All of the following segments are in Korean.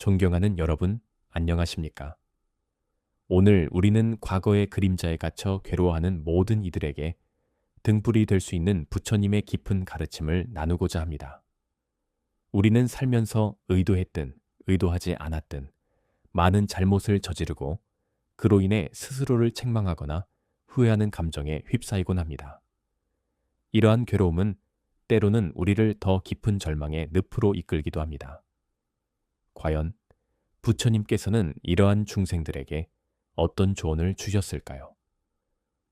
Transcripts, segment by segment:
존경하는 여러분, 안녕하십니까? 오늘 우리는 과거의 그림자에 갇혀 괴로워하는 모든 이들에게 등불이 될 수 있는 부처님의 깊은 가르침을 나누고자 합니다. 우리는 살면서 의도했든 의도하지 않았든 많은 잘못을 저지르고 그로 인해 스스로를 책망하거나 후회하는 감정에 휩싸이곤 합니다. 이러한 괴로움은 때로는 우리를 더 깊은 절망의 늪으로 이끌기도 합니다. 과연 부처님께서는 이러한 중생들에게 어떤 조언을 주셨을까요?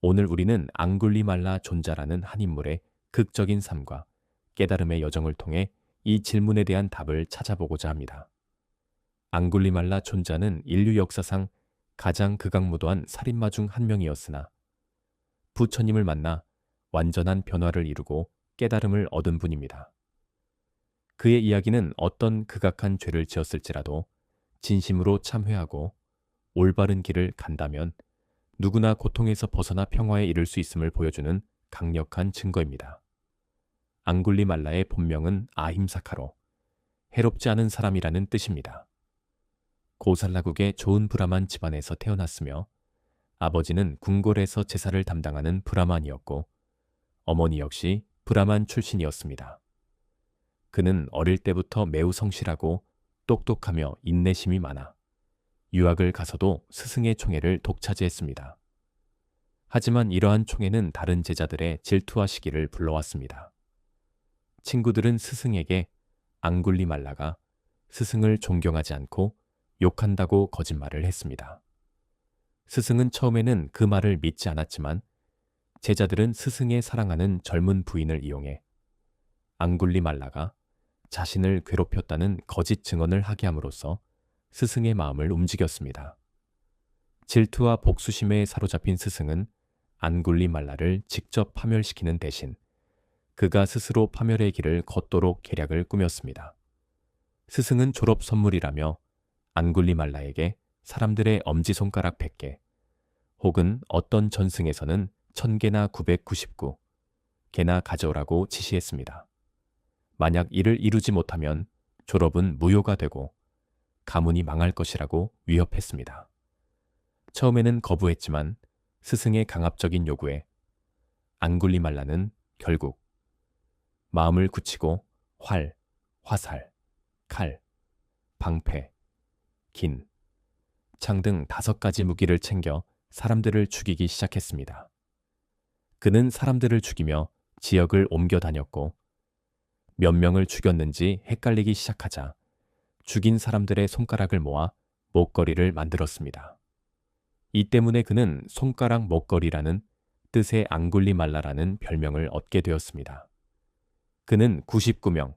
오늘 우리는 앙굴리말라 존자라는 한 인물의 극적인 삶과 깨달음의 여정을 통해 이 질문에 대한 답을 찾아보고자 합니다. 앙굴리말라 존자는 인류 역사상 가장 극악무도한 살인마 중 한 명이었으나 부처님을 만나 완전한 변화를 이루고 깨달음을 얻은 분입니다. 그의 이야기는 어떤 극악한 죄를 지었을지라도 진심으로 참회하고 올바른 길을 간다면 누구나 고통에서 벗어나 평화에 이를 수 있음을 보여주는 강력한 증거입니다. 앙굴리말라의 본명은 아힘사카로, 해롭지 않은 사람이라는 뜻입니다. 고살라국의 좋은 브라만 집안에서 태어났으며 아버지는 궁궐에서 제사를 담당하는 브라만이었고 어머니 역시 브라만 출신이었습니다. 그는 어릴 때부터 매우 성실하고 똑똑하며 인내심이 많아 유학을 가서도 스승의 총애를 독차지했습니다. 하지만 이러한 총애는 다른 제자들의 질투와 시기를 불러왔습니다. 친구들은 스승에게 앙굴리말라가 스승을 존경하지 않고 욕한다고 거짓말을 했습니다. 스승은 처음에는 그 말을 믿지 않았지만 제자들은 스승의 사랑하는 젊은 부인을 이용해 앙굴리말라가 자신을 괴롭혔다는 거짓 증언을 하게 함으로써 스승의 마음을 움직였습니다. 질투와 복수심에 사로잡힌 스승은 앙굴리말라를 직접 파멸시키는 대신 그가 스스로 파멸의 길을 걷도록 계략을 꾸몄습니다. 스승은 졸업 선물이라며 앙굴리말라에게 사람들의 엄지손가락 100개 혹은 어떤 전승에서는 1000개나 999개나 가져오라고 지시했습니다. 만약 이를 이루지 못하면 졸업은 무효가 되고 가문이 망할 것이라고 위협했습니다. 처음에는 거부했지만 스승의 강압적인 요구에 앙굴리말라는 결국 마음을 굳히고 활, 화살, 칼, 방패, 긴, 창 등 5가지 무기를 챙겨 사람들을 죽이기 시작했습니다. 그는 사람들을 죽이며 지역을 옮겨 다녔고 몇 명을 죽였는지 헷갈리기 시작하자 죽인 사람들의 손가락을 모아 목걸이를 만들었습니다. 이 때문에 그는 손가락 목걸이라는 뜻의 앙굴리말라라는 별명을 얻게 되었습니다. 그는 99명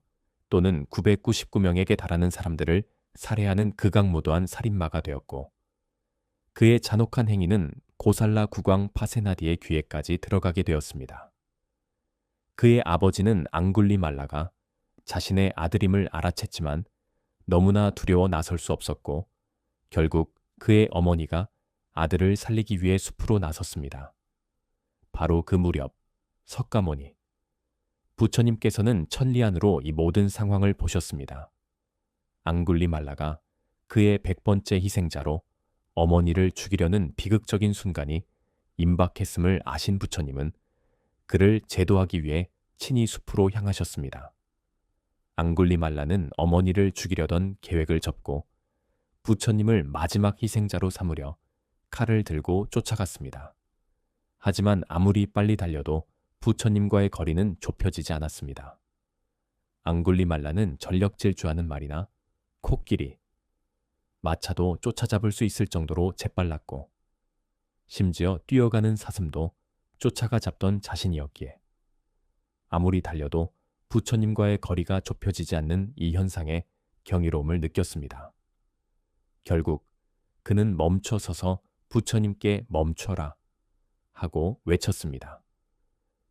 또는 999명에게 달하는 사람들을 살해하는 극악무도한 살인마가 되었고 그의 잔혹한 행위는 고살라 국왕 파세나디의 귀에까지 들어가게 되었습니다. 그의 아버지는 앙굴리말라가 자신의 아들임을 알아챘지만 너무나 두려워 나설 수 없었고 결국 그의 어머니가 아들을 살리기 위해 숲으로 나섰습니다. 바로 그 무렵 석가모니, 부처님께서는 천리안으로 이 모든 상황을 보셨습니다. 앙굴리말라가 그의 100번째 희생자로 어머니를 죽이려는 비극적인 순간이 임박했음을 아신 부처님은 그를 제도하기 위해 친히 숲으로 향하셨습니다. 앙굴리말라는 어머니를 죽이려던 계획을 접고 부처님을 마지막 희생자로 삼으려 칼을 들고 쫓아갔습니다. 하지만 아무리 빨리 달려도 부처님과의 거리는 좁혀지지 않았습니다. 앙굴리말라는 전력 질주하는 말이나 코끼리, 마차도 쫓아잡을 수 있을 정도로 재빨랐고 심지어 뛰어가는 사슴도 쫓아가 잡던 자신이었기에 아무리 달려도 부처님과의 거리가 좁혀지지 않는 이 현상에 경이로움을 느꼈습니다. 결국 그는 멈춰 서서 부처님께 멈춰라 하고 외쳤습니다.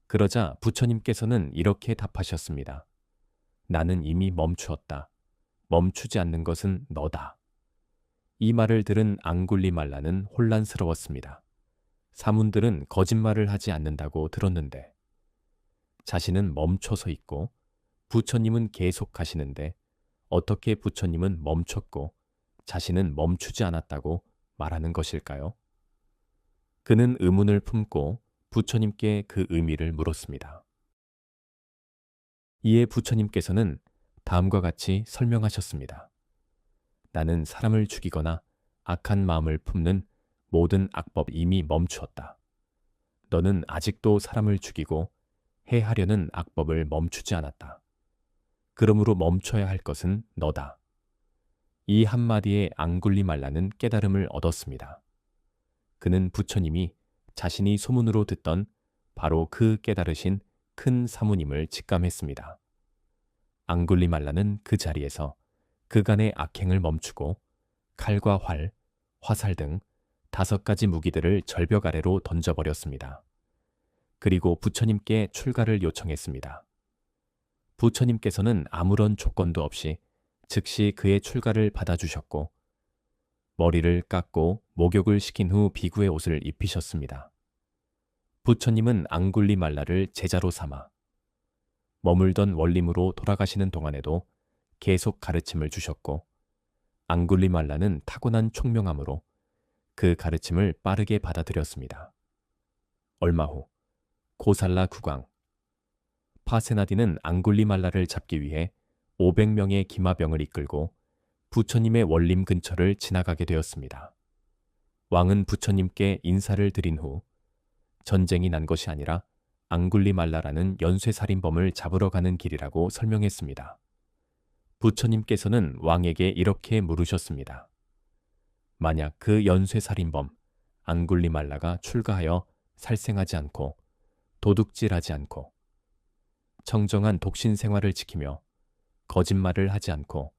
그러자 부처님께서는 이렇게 답하셨습니다. 나는 이미 멈추었다. 멈추지 않는 것은 너다. 이 말을 들은 앙굴리말라는 혼란스러웠습니다. 사문들은 거짓말을 하지 않는다고 들었는데 자신은 멈춰서 있고 부처님은 계속 가시는데 어떻게 부처님은 멈췄고 자신은 멈추지 않았다고 말하는 것일까요? 그는 의문을 품고 부처님께 그 의미를 물었습니다. 이에 부처님께서는 다음과 같이 설명하셨습니다. 나는 사람을 죽이거나 악한 마음을 품는 모든 악법 이미 멈추었다. 너는 아직도 사람을 죽이고 해하려는 악법을 멈추지 않았다. 그러므로 멈춰야 할 것은 너다. 이 한마디에 앙굴리말라는 깨달음을 얻었습니다. 그는 부처님이 자신이 소문으로 듣던 바로 그 깨달으신 큰 사무님을 직감했습니다. 앙굴리말라는 그 자리에서 그간의 악행을 멈추고 칼과 활, 화살 등 5가지 무기들을 절벽 아래로 던져버렸습니다. 그리고 부처님께 출가를 요청했습니다. 부처님께서는 아무런 조건도 없이 즉시 그의 출가를 받아주셨고 머리를 깎고 목욕을 시킨 후 비구의 옷을 입히셨습니다. 부처님은 앙굴리말라를 제자로 삼아 머물던 원림으로 돌아가시는 동안에도 계속 가르침을 주셨고 앙굴리말라는 타고난 총명함으로 그 가르침을 빠르게 받아들였습니다. 얼마 후 고살라 국왕 파세나디는 앙굴리말라를 잡기 위해 500명의 기마병을 이끌고 부처님의 원림 근처를 지나가게 되었습니다. 왕은 부처님께 인사를 드린 후 전쟁이 난 것이 아니라 앙굴리말라라는 연쇄살인범을 잡으러 가는 길이라고 설명했습니다. 부처님께서는 왕에게 이렇게 물으셨습니다. 만약 그 연쇄살인범 앙굴리말라가 출가하여 살생하지 않고 도둑질하지 않고 청정한 독신 생활을 지키며 거짓말을 하지 않고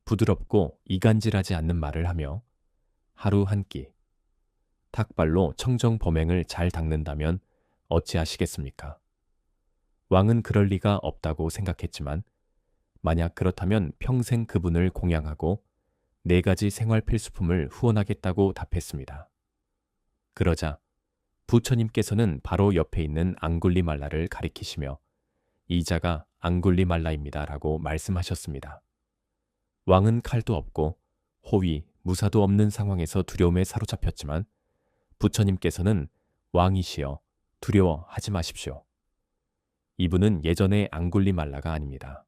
부드럽고 이간질하지 않는 말을 하며 하루 한 끼 탁발로 청정 범행을 잘 닦는다면 어찌하시겠습니까? 왕은 그럴 리가 없다고 생각했지만 만약 그렇다면 평생 그분을 공양하고 4가지 생활 필수품을 후원하겠다고 답했습니다. 그러자 부처님께서는 바로 옆에 있는 앙굴리말라를 가리키시며 이 자가 앙굴리말라입니다 라고 말씀하셨습니다. 왕은 칼도 없고 호위, 무사도 없는 상황에서 두려움에 사로잡혔지만 부처님께서는 왕이시여 두려워하지 마십시오. 이분은 예전의 앙굴리말라가 아닙니다.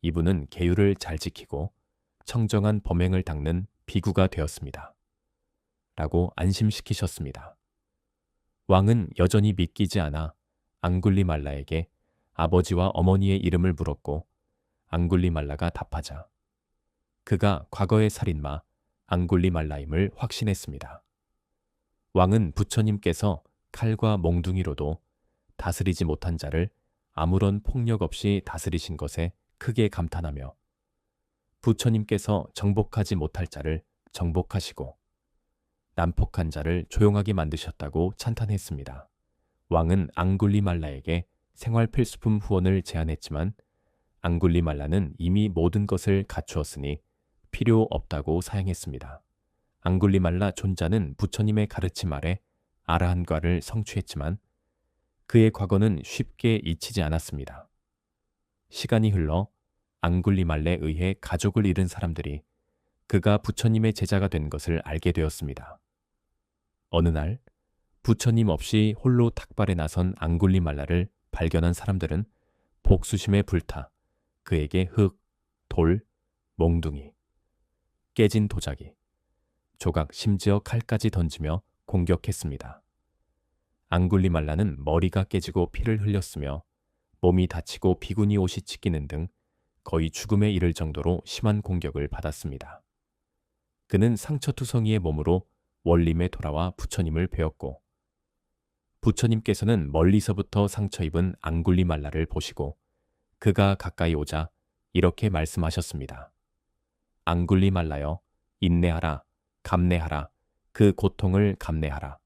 이분은 계율을 잘 지키고 청정한 범행을 닦는 비구가 되었습니다. 라고 안심시키셨습니다. 왕은 여전히 믿기지 않아 앙굴리말라에게 아버지와 어머니의 이름을 물었고 앙굴리말라가 답하자 그가 과거의 살인마 앙굴리말라임을 확신했습니다. 왕은 부처님께서 칼과 몽둥이로도 다스리지 못한 자를 아무런 폭력 없이 다스리신 것에 크게 감탄하며 부처님께서 정복하지 못할 자를 정복하시고 난폭한 자를 조용하게 만드셨다고 찬탄했습니다. 왕은 앙굴리말라에게 생활 필수품 후원을 제안했지만 앙굴리말라는 이미 모든 것을 갖추었으니 필요 없다고 사양했습니다. 앙굴리말라 존자는 부처님의 가르침 아래 아라한과를 성취했지만 그의 과거는 쉽게 잊히지 않았습니다. 시간이 흘러 앙굴리말라에 의해 가족을 잃은 사람들이 그가 부처님의 제자가 된 것을 알게 되었습니다. 어느 날 부처님 없이 홀로 탁발에 나선 앙굴리말라를 발견한 사람들은 복수심에 불타 그에게 흙, 돌, 몽둥이, 깨진 도자기, 조각 심지어 칼까지 던지며 공격했습니다. 앙굴리말라는 머리가 깨지고 피를 흘렸으며 몸이 다치고 비구니 옷이 찢기는 등 거의 죽음에 이를 정도로 심한 공격을 받았습니다. 그는 상처투성이의 몸으로 원림에 돌아와 부처님을 뵈었고 부처님께서는 멀리서부터 상처 입은 앙굴리말라를 보시고 그가 가까이 오자 이렇게 말씀하셨습니다. 앙굴리말라여 인내하라, 감내하라, 그 고통을 감내하라.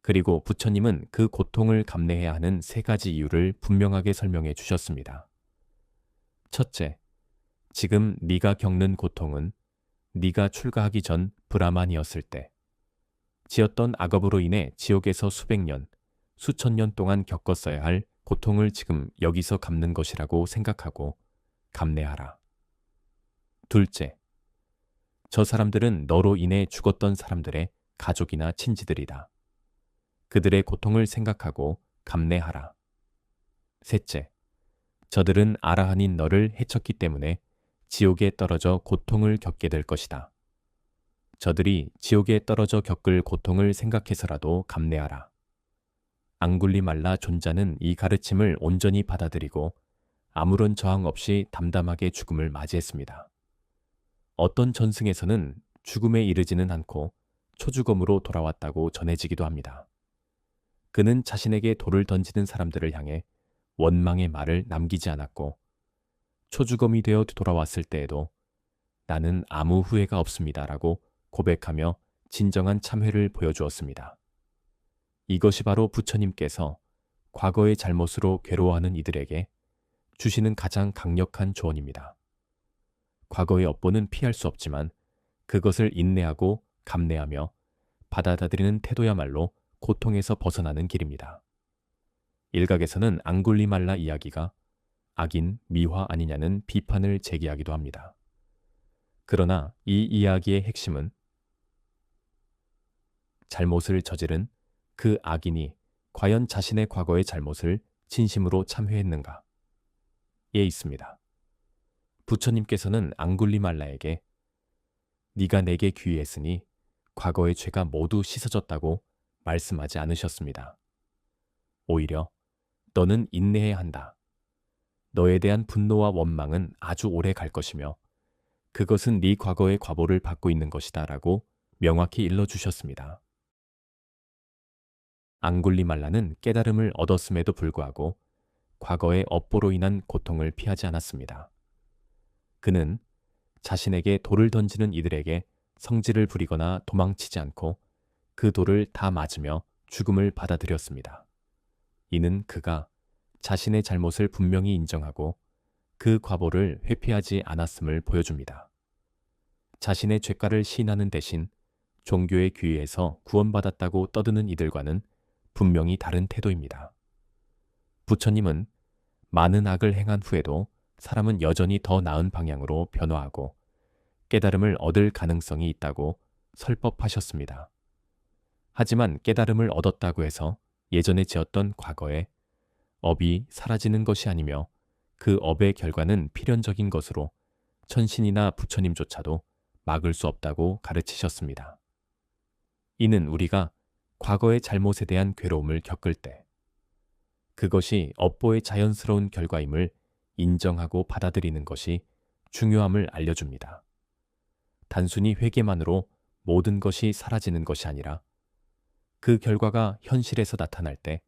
그리고 부처님은 그 고통을 감내해야 하는 3가지 이유를 분명하게 설명해 주셨습니다. 첫째, 지금 네가 겪는 고통은 네가 출가하기 전 브라만이었을 때 지었던 악업으로 인해 지옥에서 수백 년, 수천 년 동안 겪었어야 할 고통을 지금 여기서 갚는 것이라고 생각하고 감내하라. 둘째, 저 사람들은 너로 인해 죽었던 사람들의 가족이나 친지들이다. 그들의 고통을 생각하고 감내하라. 셋째, 저들은 아라한인 너를 해쳤기 때문에 지옥에 떨어져 고통을 겪게 될 것이다. 저들이 지옥에 떨어져 겪을 고통을 생각해서라도 감내하라. 앙굴리말라 존자는 이 가르침을 온전히 받아들이고 아무런 저항 없이 담담하게 죽음을 맞이했습니다. 어떤 전승에서는 죽음에 이르지는 않고 초죽음으로 돌아왔다고 전해지기도 합니다. 그는 자신에게 돌을 던지는 사람들을 향해 원망의 말을 남기지 않았고 초죽음이 되어 돌아왔을 때에도 나는 아무 후회가 없습니다라고 고백하며 진정한 참회를 보여주었습니다. 이것이 바로 부처님께서 과거의 잘못으로 괴로워하는 이들에게 주시는 가장 강력한 조언입니다. 과거의 업보는 피할 수 없지만 그것을 인내하고 감내하며 받아들이는 태도야말로 고통에서 벗어나는 길입니다. 일각에서는 앙굴리말라 이야기가 악인, 미화 아니냐는 비판을 제기하기도 합니다. 그러나 이 이야기의 핵심은 잘못을 저지른 그 악인이 과연 자신의 과거의 잘못을 진심으로 참회했는가에 있습니다. 부처님께서는 앙굴리말라에게 네가 내게 귀의했으니 과거의 죄가 모두 씻어졌다고 말씀하지 않으셨습니다. 오히려 너는 인내해야 한다. 너에 대한 분노와 원망은 아주 오래 갈 것이며 그것은 네 과거의 과보를 받고 있는 것이다 라고 명확히 일러주셨습니다. 앙굴리말라는 깨달음을 얻었음에도 불구하고 과거의 업보로 인한 고통을 피하지 않았습니다. 그는 자신에게 돌을 던지는 이들에게 성질을 부리거나 도망치지 않고 그 돌을 다 맞으며 죽음을 받아들였습니다. 이는 그가 자신의 잘못을 분명히 인정하고 그 과보를 회피하지 않았음을 보여줍니다. 자신의 죄가를 시인하는 대신 종교의 귀의에서 구원받았다고 떠드는 이들과는 분명히 다른 태도입니다. 부처님은 많은 악을 행한 후에도 사람은 여전히 더 나은 방향으로 변화하고 깨달음을 얻을 가능성이 있다고 설법하셨습니다. 하지만 깨달음을 얻었다고 해서 예전에 지었던 과거의 업이 사라지는 것이 아니며 그 업의 결과는 필연적인 것으로 천신이나 부처님조차도 막을 수 없다고 가르치셨습니다. 이는 우리가 과거의 잘못에 대한 괴로움을 겪을 때 그것이 업보의 자연스러운 결과임을 인정하고 받아들이는 것이 중요함을 알려줍니다. 단순히 회개만으로 모든 것이 사라지는 것이 아니라 그 결과가 현실에서 나타날 때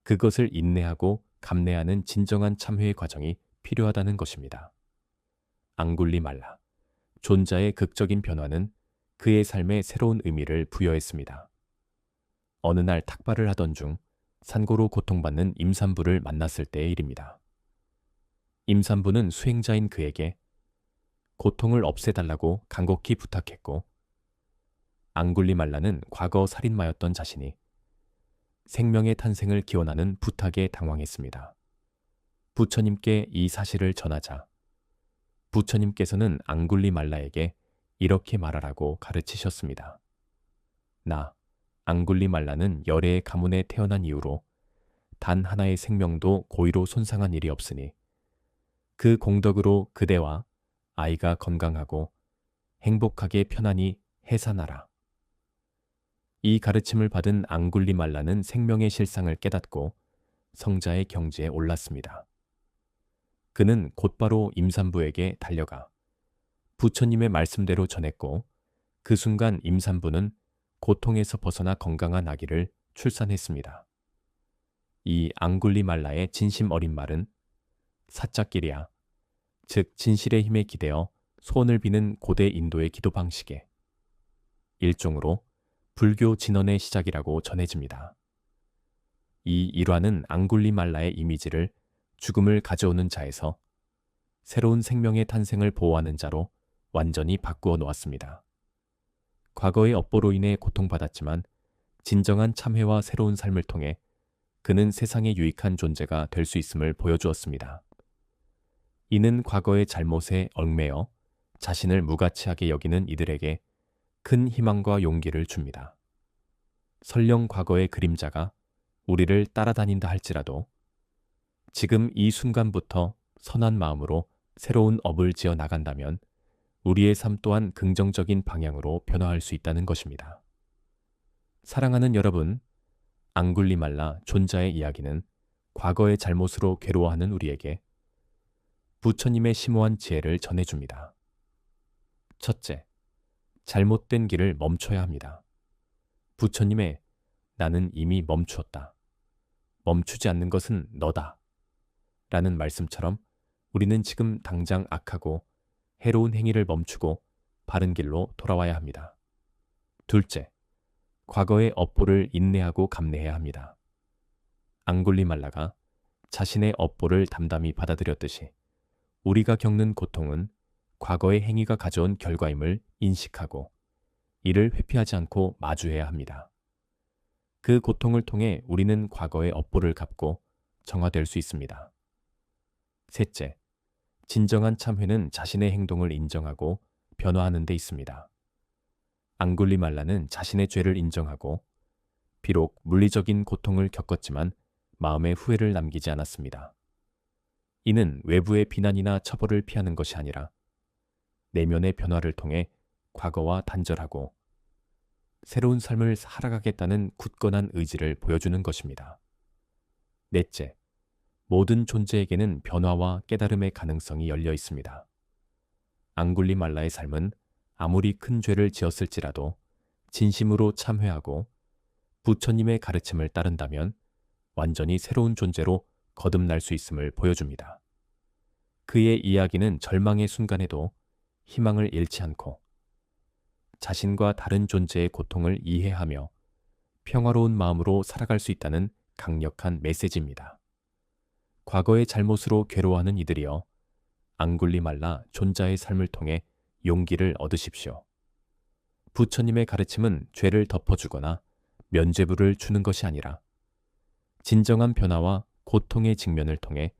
그것을 인내하고 감내하는 진정한 참회의 과정이 필요하다는 것입니다. 앙굴리말라, 존자의 극적인 변화는 그의 삶에 새로운 의미를 부여했습니다. 어느 날 탁발을 하던 중 산고로 고통받는 임산부를 만났을 때의 일입니다. 임산부는 수행자인 그에게 고통을 없애달라고 간곡히 부탁했고 앙굴리말라는 과거 살인마였던 자신이 생명의 탄생을 기원하는 부탁에 당황했습니다. 부처님께 이 사실을 전하자 부처님께서는 앙굴리말라에게 이렇게 말하라고 가르치셨습니다. 나, 앙굴리말라는 열애의 가문에 태어난 이후로 단 하나의 생명도 고의로 손상한 일이 없으니 그 공덕으로 그대와 아이가 건강하고 행복하게 편안히 해산하라. 이 가르침을 받은 앙굴리말라는 생명의 실상을 깨닫고 성자의 경지에 올랐습니다. 그는 곧바로 임산부에게 달려가 부처님의 말씀대로 전했고 그 순간 임산부는 고통에서 벗어나 건강한 아기를 출산했습니다. 이 앙굴리말라의 진심 어린 말은 사짜끼리야, 즉 진실의 힘에 기대어 소원을 비는 고대 인도의 기도 방식의 일종으로 불교 진언의 시작이라고 전해집니다. 이 일화는 앙굴리말라의 이미지를 죽음을 가져오는 자에서 새로운 생명의 탄생을 보호하는 자로 완전히 바꾸어 놓았습니다. 과거의 업보로 인해 고통받았지만 진정한 참회와 새로운 삶을 통해 그는 세상에 유익한 존재가 될 수 있음을 보여주었습니다. 이는 과거의 잘못에 얽매여 자신을 무가치하게 여기는 이들에게 큰 희망과 용기를 줍니다. 설령 과거의 그림자가 우리를 따라다닌다 할지라도 지금 이 순간부터 선한 마음으로 새로운 업을 지어 나간다면 우리의 삶 또한 긍정적인 방향으로 변화할 수 있다는 것입니다. 사랑하는 여러분, 앙굴리말라 존자의 이야기는 과거의 잘못으로 괴로워하는 우리에게 부처님의 심오한 지혜를 전해줍니다. 첫째, 잘못된 길을 멈춰야 합니다. 부처님의 나는 이미 멈추었다. 멈추지 않는 것은 너다. 라는 말씀처럼 우리는 지금 당장 악하고 해로운 행위를 멈추고 바른 길로 돌아와야 합니다. 둘째, 과거의 업보를 인내하고 감내해야 합니다. 앙굴리말라가 자신의 업보를 담담히 받아들였듯이 우리가 겪는 고통은 과거의 행위가 가져온 결과임을 인식하고 이를 회피하지 않고 마주해야 합니다. 그 고통을 통해 우리는 과거의 업보를 갚고 정화될 수 있습니다. 셋째, 진정한 참회는 자신의 행동을 인정하고 변화하는 데 있습니다. 앙굴리말라는 자신의 죄를 인정하고 비록 물리적인 고통을 겪었지만 마음의 후회를 남기지 않았습니다. 이는 외부의 비난이나 처벌을 피하는 것이 아니라 내면의 변화를 통해 과거와 단절하고 새로운 삶을 살아가겠다는 굳건한 의지를 보여주는 것입니다. 넷째, 모든 존재에게는 변화와 깨달음의 가능성이 열려 있습니다. 앙굴리말라의 삶은 아무리 큰 죄를 지었을지라도 진심으로 참회하고 부처님의 가르침을 따른다면 완전히 새로운 존재로 거듭날 수 있음을 보여줍니다. 그의 이야기는 절망의 순간에도 희망을 잃지 않고 자신과 다른 존재의 고통을 이해하며 평화로운 마음으로 살아갈 수 있다는 강력한 메시지입니다. 과거의 잘못으로 괴로워하는 이들이여 앙굴리말라 존자의 삶을 통해 용기를 얻으십시오. 부처님의 가르침은 죄를 덮어주거나 면죄부를 주는 것이 아니라 진정한 변화와 고통의 직면을 통해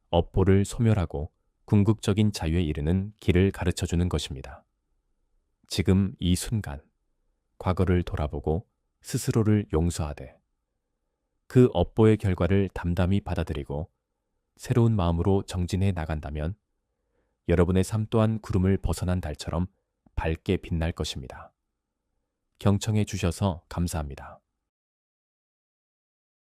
업보를 소멸하고 궁극적인 자유에 이르는 길을 가르쳐주는 것입니다. 지금 이 순간 과거를 돌아보고 스스로를 용서하되 그 업보의 결과를 담담히 받아들이고 새로운 마음으로 정진해 나간다면 여러분의 삶 또한 구름을 벗어난 달처럼 밝게 빛날 것입니다. 경청해 주셔서 감사합니다.